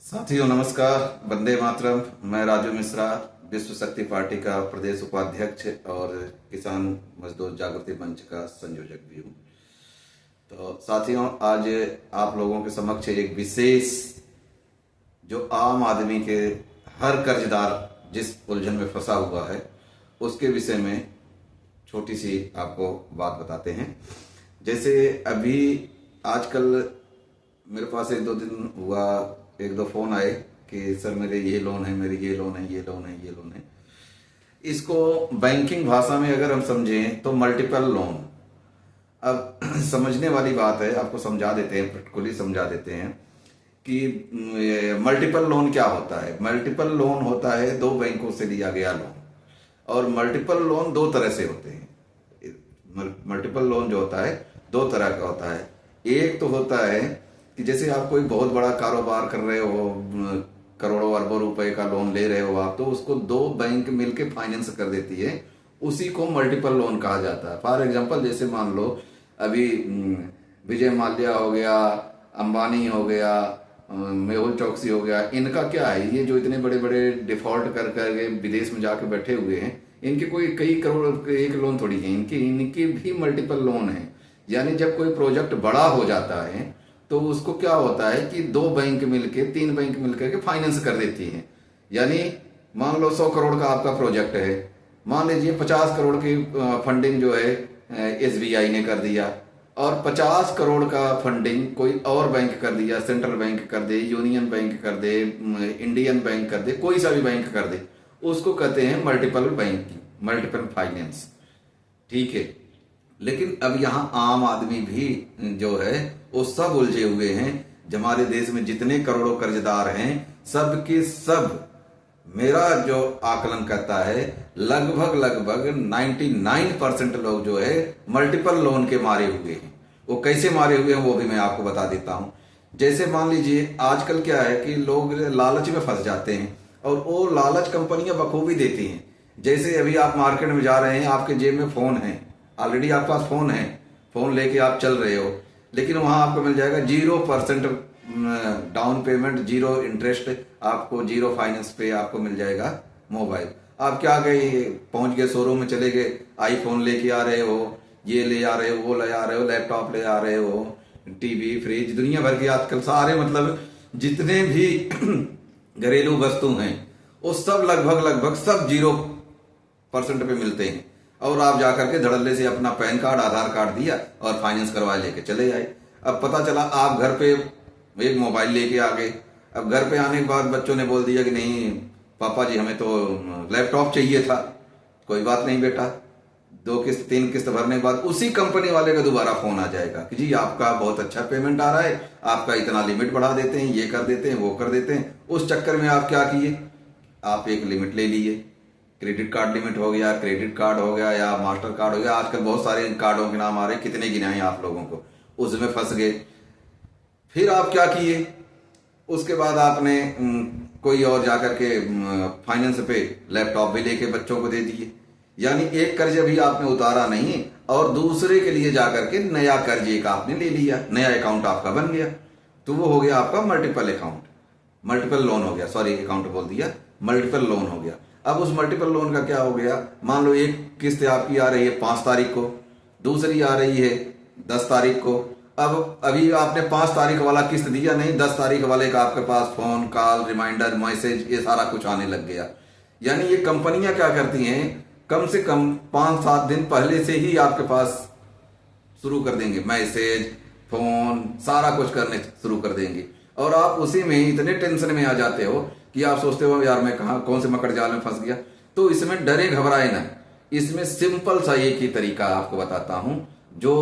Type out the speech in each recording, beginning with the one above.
साथियों नमस्कार। वंदे मातरम। मैं राजू मिश्रा, विश्व शक्ति पार्टी का प्रदेश उपाध्यक्ष और किसान मजदूर जागृति मंच का संयोजक भी हूँ। तो साथियों, आज आप लोगों के समक्ष एक विशेष, जो आम आदमी के हर कर्जदार जिस उलझन में फंसा हुआ है उसके विषय में छोटी सी आपको बात बताते हैं। जैसे अभी आजकल मेरे पास एक दो दिन हुआ, एक दो फोन आए कि सर मेरे ये लोन है, मेरे ये लोन है, ये लोन है, ये लोन है। इसको बैंकिंग भाषा में अगर हम समझें तो मल्टीपल लोन। अब समझने वाली बात है, आपको समझा देते हैं, प्रैक्टिकली समझा देते हैं कि मल्टीपल लोन क्या होता है। मल्टीपल लोन होता है दो बैंकों से लिया गया लोन, और मल्टीपल लोन दो तरह से होते हैं। मल्टीपल लोन जो होता है दो तरह का होता है। एक तो होता है कि जैसे आप कोई बहुत बड़ा कारोबार कर रहे हो, करोड़ों अरबों रुपए का लोन ले रहे हो आप, तो उसको दो बैंक मिलके फाइनेंस कर देती है, उसी को मल्टीपल लोन कहा जाता है। फॉर एग्जांपल, जैसे मान लो अभी विजय माल्या हो गया, अंबानी हो गया, मेहुल चौकसी हो गया, इनका क्या है, ये जो इतने बड़े बड़े डिफॉल्ट कर करके विदेश में जाके बैठे हुए हैं, इनके कोई कई करोड़ एक लोन थोड़ी है, इनके भी मल्टीपल लोन है। यानी जब कोई प्रोजेक्ट बड़ा हो जाता है तो उसको क्या होता है कि दो बैंक मिलके, तीन बैंक मिलकर के फाइनेंस कर देती हैं। यानी मान लो 100 करोड़ का आपका प्रोजेक्ट है, मान लीजिए 50 करोड़ की फंडिंग जो है एसबीआई ने कर दिया, और 50 करोड़ का फंडिंग कोई और बैंक कर दिया, सेंट्रल बैंक कर दे, यूनियन बैंक कर दे, इंडियन बैंक कर दे, कोई सा भी बैंक कर दे, उसको कहते हैं मल्टीपल बैंकिंग, मल्टीपल फाइनेंस। ठीक है। लेकिन अब यहाँ आम आदमी भी जो है वो सब उलझे हुए हैं। हमारे देश में जितने करोड़ों कर्जदार हैं, सब के सब, मेरा जो आकलन कहता है, लगभग 99% लोग जो है मल्टीपल लोन के मारे हुए हैं। वो कैसे मारे हुए हैं वो भी मैं आपको बता देता हूं। जैसे मान लीजिए आजकल क्या है कि लोग लालच में फंस जाते हैं, और वो लालच कंपनियां बखूबी देती हैं। जैसे अभी आप मार्केट में जा रहे हैं, आपके जेब में फोन है, ऑलरेडी आपके पास फोन है, फोन लेके आप चल रहे हो, लेकिन वहां आपको मिल जाएगा 0% डाउन पेमेंट, 0 इंटरेस्ट, आपको 0 फाइनेंस पे आपको मिल जाएगा मोबाइल। आप क्या गए, पहुंच गए शोरूम में, चले गए, आईफोन लेके आ रहे हो, ये ले आ रहे हो, वो ले आ रहे हो, लैपटॉप ले आ रहे हो, टीवी, फ्रिज, दुनिया भर के आजकल सारे, मतलब जितने भी घरेलू वस्तु हैं वो सब लगभग सब 0% पे मिलते हैं। और आप जाकर के धड़ल्ले से अपना पैन कार्ड, आधार कार्ड दिया और फाइनेंस करवा लेके चले आए। अब पता चला आप घर पे एक मोबाइल लेके आ गए। अब घर पे आने के बाद बच्चों ने बोल दिया कि नहीं पापा जी, हमें तो लैपटॉप चाहिए था। कोई बात नहीं बेटा, 2 किस्त 3 किस्त भरने के बाद उसी कंपनी वाले का दोबारा फोन आ जाएगा कि जी आपका बहुत अच्छा पेमेंट आ रहा है, आपका इतना लिमिट बढ़ा देते हैं, ये कर देते हैं, वो कर देते हैं। उस चक्कर में आप क्या किए, आप एक लिमिट ले लिए, क्रेडिट कार्ड लिमिट हो गया, क्रेडिट कार्ड हो गया, या मास्टर कार्ड हो गया। आजकल बहुत सारे कार्डों के नाम आ रहे हैं, कितने गिनाएं आप लोगों को, उसमें फंस गए। फिर आप क्या किए, उसके बाद आपने कोई और जाकर के फाइनेंस पे लैपटॉप भी लेके बच्चों को दे दिए। यानी एक कर्ज भी आपने उतारा नहीं, और दूसरे के लिए जाकर के नया कर्ज एक आपने ले लिया, नया अकाउंट आपका बन गया। तो वो हो गया आपका मल्टीपल अकाउंट, मल्टीपल लोन हो गया, सॉरी अकाउंट बोल दिया, मल्टीपल लोन हो गया। अब उस मल्टीपल लोन का क्या हो गया, मान लो एक किस्त आपकी आ रही है 5 तारीख को, दूसरी आ रही है 10 तारीख को। अब अभी आपने 5 तारीख वाला किस्त दिया नहीं, 10 तारीख वाले का आपके पास फोन कॉल, रिमाइंडर, मैसेज, ये सारा कुछ आने लग गया। यानी ये कंपनियां क्या करती हैं, कम से कम 5-7 दिन पहले से ही आपके पास शुरू कर देंगे, मैसेज, फोन, सारा कुछ करने शुरू कर देंगे। और आप उसी में इतने टेंशन में आ जाते हो कि आप सोचते हो यार मैं कहा कौन से मकड़ जाल में फंस गया। तो इसमें डरे घबराए ना, इसमें सिंपल सा एक ही तरीका आपको बताता हूं जो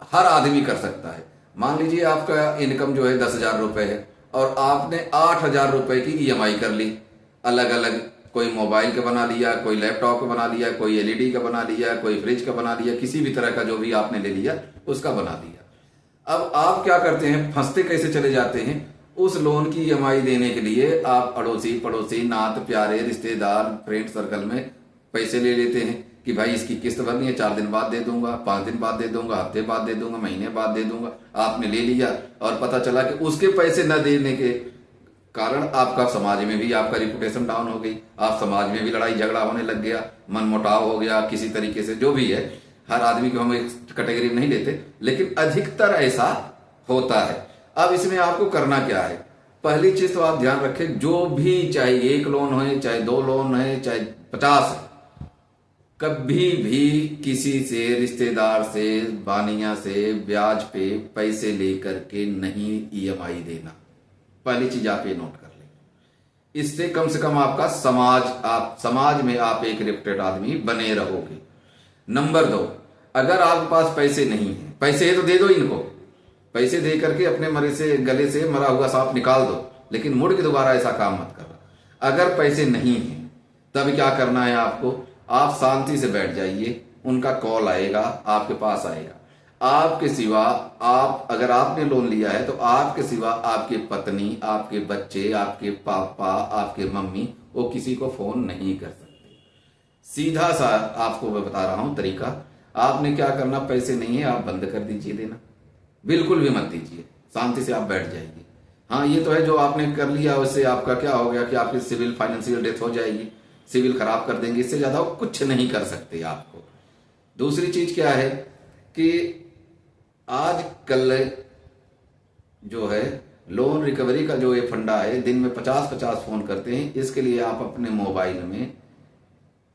हर आदमी कर सकता है। मान लीजिए आपका इनकम जो है 10,000 रुपए है, और आपने 8,000 रुपए की ईएमआई कर ली, अलग अलग, कोई मोबाइल का बना लिया, कोई लैपटॉप का बना लिया, कोई एलईडी का बना लिया, कोई फ्रिज का बना लिया, किसी भी तरह का जो भी आपने ले लिया उसका बना दिया। अब आप क्या करते हैं, फंसते कैसे चले जाते हैं, उस लोन की ईएमआई देने के लिए आप अड़ोसी पड़ोसी, नात प्यारे, रिश्तेदार, फ्रेंड सर्कल में पैसे ले लेते हैं कि भाई इसकी किस्त भरनी है, 4 दिन बाद दे दूंगा, 5 दिन बाद दे दूंगा, हफ्ते बाद दे दूंगा, महीने बाद दे दूंगा। आपने ले लिया, और पता चला कि उसके पैसे न देने के कारण आपका समाज में भी आपका रिपुटेशन डाउन हो गई, आप समाज में भी लड़ाई झगड़ा होने लग गया, मनमुटाव हो गया किसी तरीके से, जो भी है। हर आदमी को हम एक कैटेगरी में नहीं लेते, लेकिन अधिकतर ऐसा होता है। अब इसमें आपको करना क्या है? पहली चीज तो आप ध्यान रखें, जो भी, चाहे 1 लोन हो, चाहे 2 लोन है, चाहे 50 है, कभी भी किसी से, रिश्तेदार से, बानिया से ब्याज पे पैसे लेकर के नहीं EMI देना। पहली चीज आप ये नोट कर लें। इससे कम से कम आपका समाज में आप एक रिस्पेक्टेड आदमी बने रहोगे। नंबर 2, अगर आपके पास पैसे नहीं है, पैसे है तो दे दो इनको, पैसे दे करके अपने मरे से, गले से मरा हुआ सांप निकाल दो, लेकिन मुड़ के दोबारा ऐसा काम मत करना। अगर पैसे नहीं है तब क्या करना है आपको? आप शांति से बैठ जाइए, उनका कॉल आएगा, आपके पास आएगा। आपके सिवा, आप अगर आपने लोन लिया है तो आपके सिवा आपकी पत्नी, आपके बच्चे, आपके पापा, आपके मम्मी, वो किसी को फोन नहीं कर सकते। सीधा सा आपको मैं बता रहा हूं तरीका। आपने क्या करना, पैसे नहीं है आप बंद कर दीजिए देना, बिल्कुल भी मत दीजिए, शांति से आप बैठ जाइए। हाँ, ये तो है जो आपने कर लिया उससे आपका क्या हो गया कि आपकी सिविल फाइनेंशियल डेथ हो जाएगी, सिविल खराब कर देंगे, इससे ज्यादा वो कुछ नहीं कर सकते आपको। दूसरी चीज क्या है कि आजकल जो है लोन रिकवरी का जो ये फंडा है, दिन में 50-50 फोन करते हैं। इसके लिए आप अपने मोबाइल में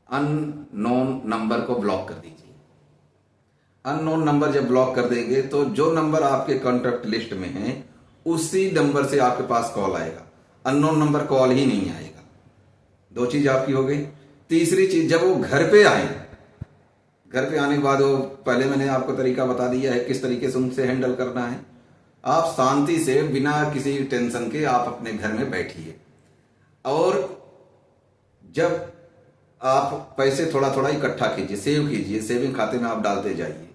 अननोन नंबर को ब्लॉक कर दीजिए। अननोन नंबर जब ब्लॉक कर देंगे तो जो नंबर आपके कॉन्टैक्ट लिस्ट में है उसी नंबर से आपके पास कॉल आएगा, अननोन नंबर कॉल ही नहीं आएगा। 2 चीज आपकी हो गई। तीसरी चीज, जब वो घर पे आए, घर पे आने के बाद वो, पहले मैंने आपको तरीका बता दिया है किस तरीके से उनसे हैंडल करना है। आप शांति से बिना किसी टेंशन के आप अपने घर में बैठिए, और जब आप पैसे थोड़ा थोड़ा इकट्ठा कीजिए, सेव कीजिए, सेविंग खाते में आप डालते जाइए।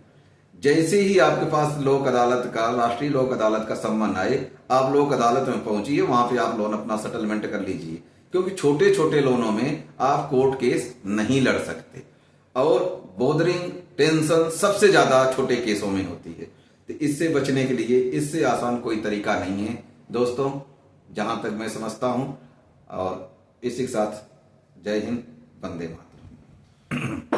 जैसे ही आपके पास लोक अदालत का, राष्ट्रीय लोक अदालत का सम्मान आए, आप लोक अदालत में पहुंचिए, वहां पे आप लोन अपना सेटलमेंट कर लीजिए, क्योंकि छोटे छोटे लोनों में आप कोर्ट केस नहीं लड़ सकते, और बोदरिंग टेंशन सबसे ज्यादा छोटे केसों में होती है। तो इससे बचने के लिए इससे आसान कोई तरीका नहीं है दोस्तों, जहां तक मैं समझता हूं। और इसी के साथ जय हिंद, वंदे मातरम।